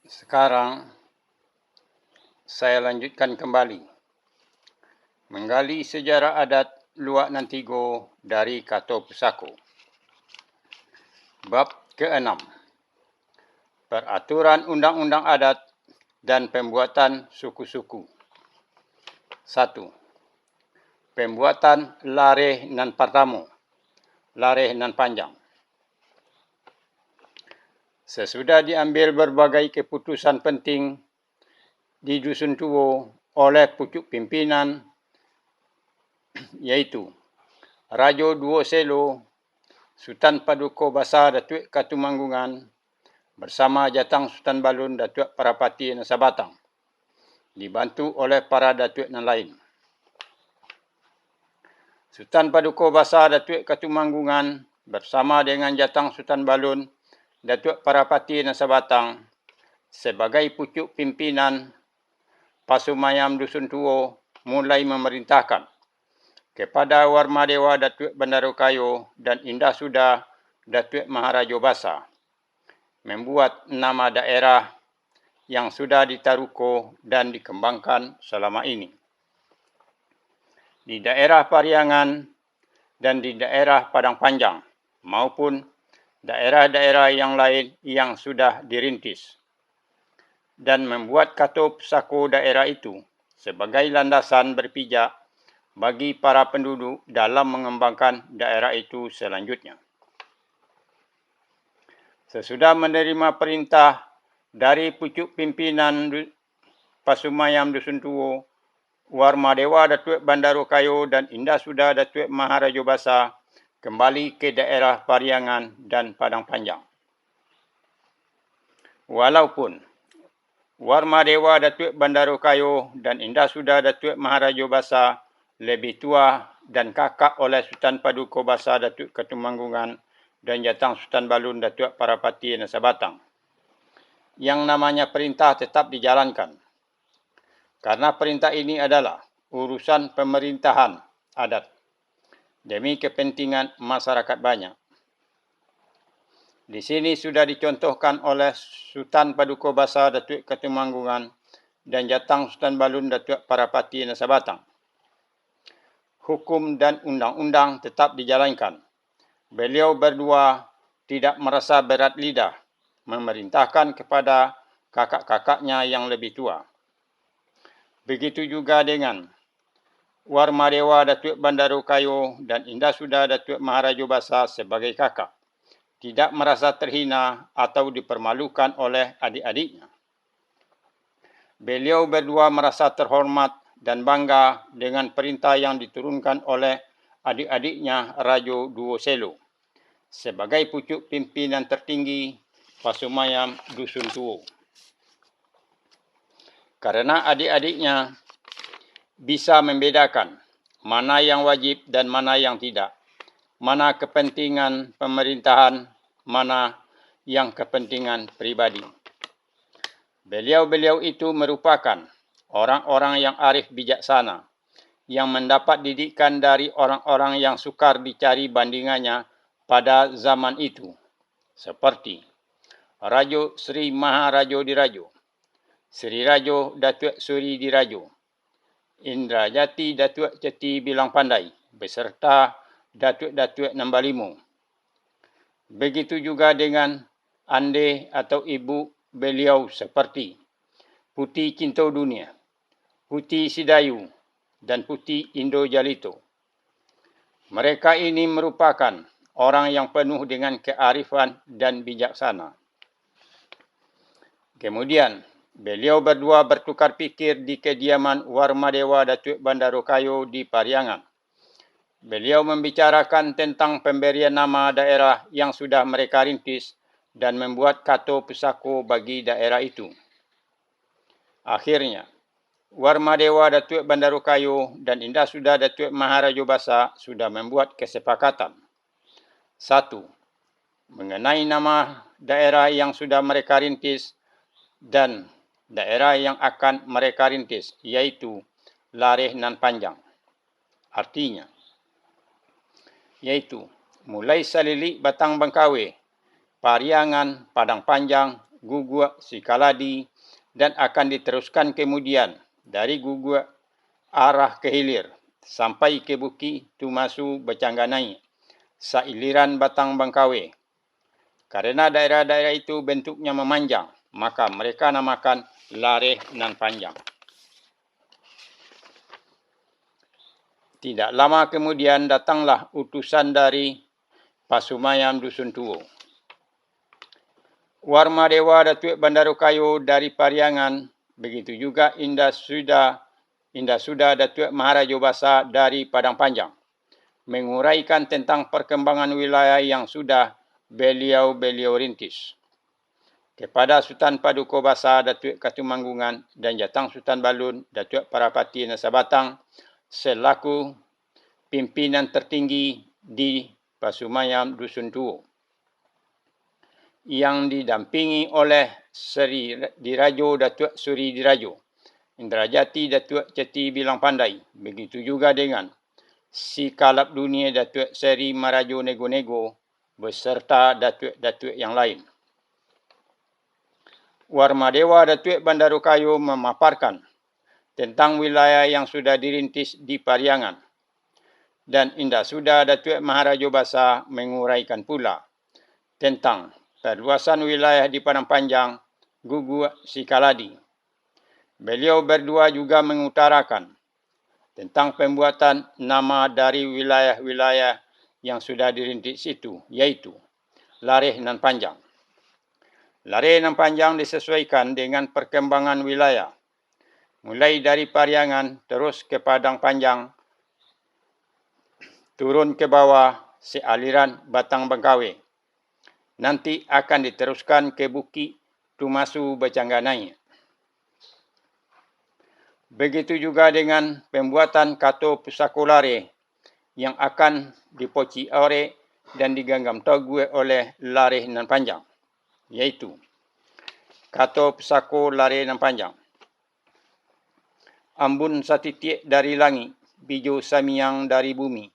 Sekarang saya lanjutkan kembali menggali sejarah adat Luak Nantigo dari Kato Pusako. Bab ke-6. Peraturan Undang-Undang Adat dan Pembuatan Suku-suku. 1. Pembuatan lareh nan pertama, lareh nan panjang. Sesudah diambil berbagai keputusan penting di Dusun Tuo oleh pucuk pimpinan, yaitu Rajo Duo Selo, Sultan Paduka Basa Datuk Katumanggungan bersama Jatang Sultan Balun Datuk Parapati Nasabatang, dibantu oleh para datuk yang lain. Sultan Paduka Basa Datuk Katumanggungan bersama dengan Jatang Sultan Balun Datuk Parapati Nasabatang sebagai pucuk pimpinan Pasumayam Dusun Tuo mulai memerintahkan kepada Warmadewa Datuk Bandarukayo dan Indah Suda Datuk Maharaja Basa membuat nama daerah yang sudah ditaruko dan dikembangkan selama ini. Di daerah Pariangan dan di daerah Padang Panjang maupun daerah-daerah yang lain yang sudah dirintis, dan membuat Kato Pusako daerah itu sebagai landasan berpijak bagi para penduduk dalam mengembangkan daerah itu selanjutnya. Sesudah menerima perintah dari pucuk pimpinan Pasumayam Dusun Tuo, Warmadewa Datuk Bandarukayo dan Indah Suda Datuk Maharaja Basa kembali ke daerah Pariangan dan Padang Panjang. Walaupun Warmadewa Datuk Bandarukayo dan Indah Suda Datuk Maharaja Basa lebih tua dan kakak oleh Sultan Paduka Basa Datuk Katumanggungan dan Jatang Sultan Balun Datuk Parapati Nasabatang, yang namanya perintah tetap dijalankan. Karena perintah ini adalah urusan pemerintahan adat demi kepentingan masyarakat banyak. Di sini sudah dicontohkan oleh Sultan Paduka Basa Datuk Katumanggungan dan Jatang Sultan Balun Datuk Parapati Nasabatang. Hukum dan undang-undang tetap dijalankan. Beliau berdua tidak merasa berat lidah memerintahkan kepada kakak-kakaknya yang lebih tua. Begitu juga dengan Warmadewa Datuk Bandarukayo dan Indah Suda Datuk Maharaja Basa sebagai kakak, tidak merasa terhina atau dipermalukan oleh adik-adiknya. Beliau berdua merasa terhormat dan bangga dengan perintah yang diturunkan oleh adik-adiknya Rajo Duo Selo sebagai pucuk pimpinan tertinggi Pasumayam Dusun Tuo. Karena adik-adiknya bisa membedakan mana yang wajib dan mana yang tidak, mana kepentingan pemerintahan, mana yang kepentingan pribadi. Beliau-beliau itu merupakan orang-orang yang arif bijaksana, yang mendapat didikan dari orang-orang yang sukar dicari bandingannya pada zaman itu, seperti Rajo Sri Maharajo Dirajo, Sri Rajo Datuk Suri Dirajo, Indrajati Datuk Ceti Bilang Pandai beserta Datuk-Datuk Nambalimu. Begitu juga dengan ande atau ibu beliau seperti Putih Cinta Dunia, Putih Sidayu, dan Putih Indo Jalito. Mereka ini merupakan orang yang penuh dengan kearifan dan bijaksana. Kemudian, beliau berdua bertukar pikir di kediaman Warmadewa Datuk Bandarukayo di Pariangan. Beliau membicarakan tentang pemberian nama daerah yang sudah mereka rintis dan membuat Kato Pusako bagi daerah itu. Akhirnya, Warmadewa Datuk Bandarukayo dan Indah Suda Datuk Maharaja Basa sudah membuat kesepakatan. 1. Mengenai nama daerah yang sudah mereka rintis dan daerah yang akan mereka rintis, yaitu lareh nan panjang. Artinya, yaitu mulai Salilik Batang Bangkawe, Pariangan, Padang Panjang, Guguk Sikaladi dan akan diteruskan kemudian dari Guguk arah ke hilir sampai ke Bukit Tumasu Becangganai, sailiran Batang Bangkawe. Karena daerah-daerah itu bentuknya memanjang, maka mereka namakan Lareh Nan Panjang. Tidak lama kemudian datanglah utusan dari Pasumayam Dusun Tuo. Warmadewa Datuk Bandarukayo dari Pariangan, begitu juga Indah Suda Datuk Maharaja Basa dari Padang Panjang, menguraikan tentang perkembangan wilayah yang sudah beliau rintis. Kepada Sultan Paduka Basa Datuk Katumanggungan dan Jatang Sultan Balun Datuk Parapati Nasabatang selaku pimpinan tertinggi di Pasumayam Dusun Tuo, yang didampingi oleh Seri Dirajo Datuk Suri Dirajo, Indrajati Datuk Ceti Bilang Pandai, begitu juga dengan Si Kalap Dunia Datuk Seri Marajo Nego-Nego beserta datuk-datuk yang lain. Warmadewa Datuk Bandarukayo memaparkan tentang wilayah yang sudah dirintis di Pariangan, dan Indah Suda Datuk Maharaja Basa menguraikan pula tentang perluasan wilayah di Padang Panjang, Guguk Sikaladi. Beliau berdua juga mengutarakan tentang pembuatan nama dari wilayah-wilayah yang sudah dirintis itu, yaitu Lareh Nan Panjang. Lareh Nan Panjang disesuaikan dengan perkembangan wilayah, mulai dari Pariangan terus ke Padang Panjang, turun ke bawah sealiran Batang Bangkawe. Nanti akan diteruskan ke Bukit Tumasu Becangganai. Begitu juga dengan pembuatan Kato Pusako Lareh yang akan dipoci ore dan digenggam teguh oleh Lareh Nan Panjang, yaitu Kato Pusako Lareh Nan Panjang. Ambun satitik dari langit, bijo samiang dari bumi,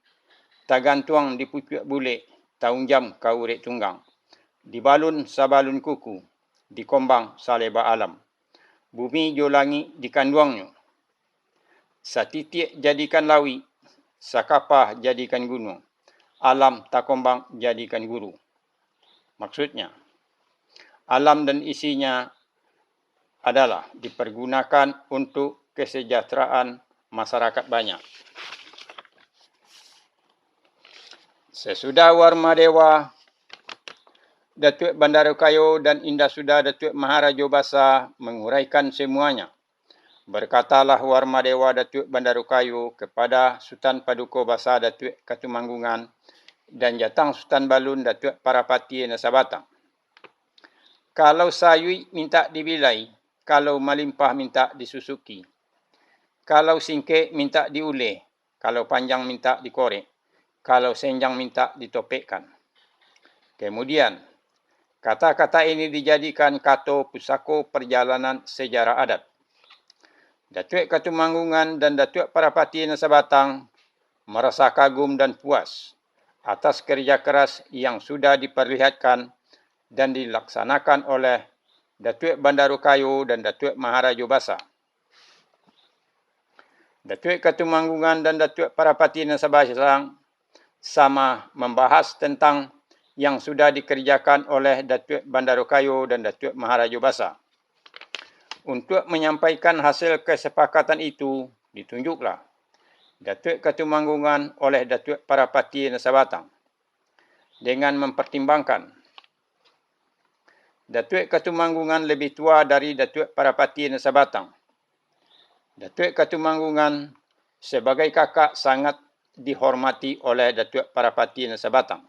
tagantuang di pucuk bule, taung jam kau urek tunggang. Dibalun sabalun kuku, dikombang saleba alam. Bumi jo langit dikanduangnya. Satitik jadikan lawi, sakapah jadikan gunung. Alam takombang jadikan guru. Maksudnya, alam dan isinya adalah dipergunakan untuk kesejahteraan masyarakat banyak. Sesudah Warmadewa Datuk Bandarukayo dan Indah Suda Datuk Maharaja Basa menguraikan semuanya, berkatalah Warmadewa Datuk Bandarukayo kepada Sultan Paduka Basa Datuk Katumanggungan dan Jatang Sultan Balun Datuk Parapati Nasabatang. Kalau sayui minta dibilai, kalau melimpah minta disusuki. Kalau singkek minta diuleh, kalau panjang minta dikorek, kalau senjang minta ditopekkan. Kemudian, kata-kata ini dijadikan kato pusako perjalanan sejarah adat. Datuk Katumanggungan dan Datuk Parapati Nasabatang merasa kagum dan puas atas kerja keras yang sudah diperlihatkan dan dilaksanakan oleh Datuk Bandarukayo dan Datuk Maharaja Basa. Datuk Katumanggungan dan Datuk Parapati Nasabatang sama membahas tentang yang sudah dikerjakan oleh Datuk Bandarukayo dan Datuk Maharaja Basa. Untuk menyampaikan hasil kesepakatan itu, ditunjuklah Datuk Katumanggungan oleh Datuk Parapati Nasabatang dengan mempertimbangkan Datuk Katumanggungan lebih tua dari Datuk Parapati Nasabatang. Datuk Katumanggungan sebagai kakak sangat dihormati oleh Datuk Parapati Nasabatang.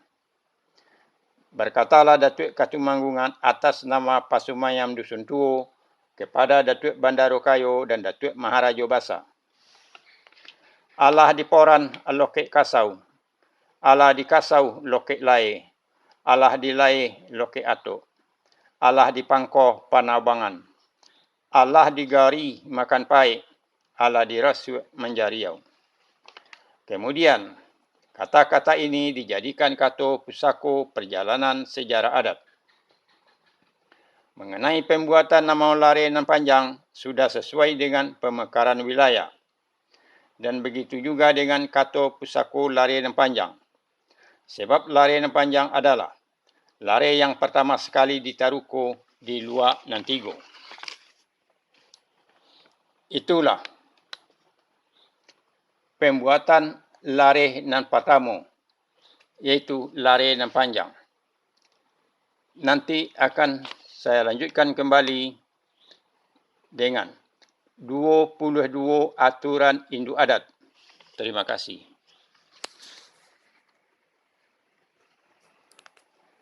Berkatalah Datuk Katumanggungan atas nama Pasumayam Dusun Tuo kepada Datuk Bandarukayo dan Datuk Maharaja Basa. Allah di poran lokek kasau, Allah di kasau lokek lae, Allah di lae lokek ato, Allah di pangkoh panabangan, Allah di gari makan pai, Allah di rasu menjariau. Kemudian, kata-kata ini dijadikan kato pusako perjalanan sejarah adat. Mengenai pembuatan nama lare nan panjang sudah sesuai dengan pemekaran wilayah. Dan begitu juga dengan kata pusako lare nan panjang. Sebab lare nan panjang adalah lare yang pertama sekali ditaruhko di luar nan tigo. Itulah pembuatan lare nan pertama, yaitu lare nan panjang. Nanti akan saya lanjutkan kembali dengan 22 aturan induk adat. Terima kasih.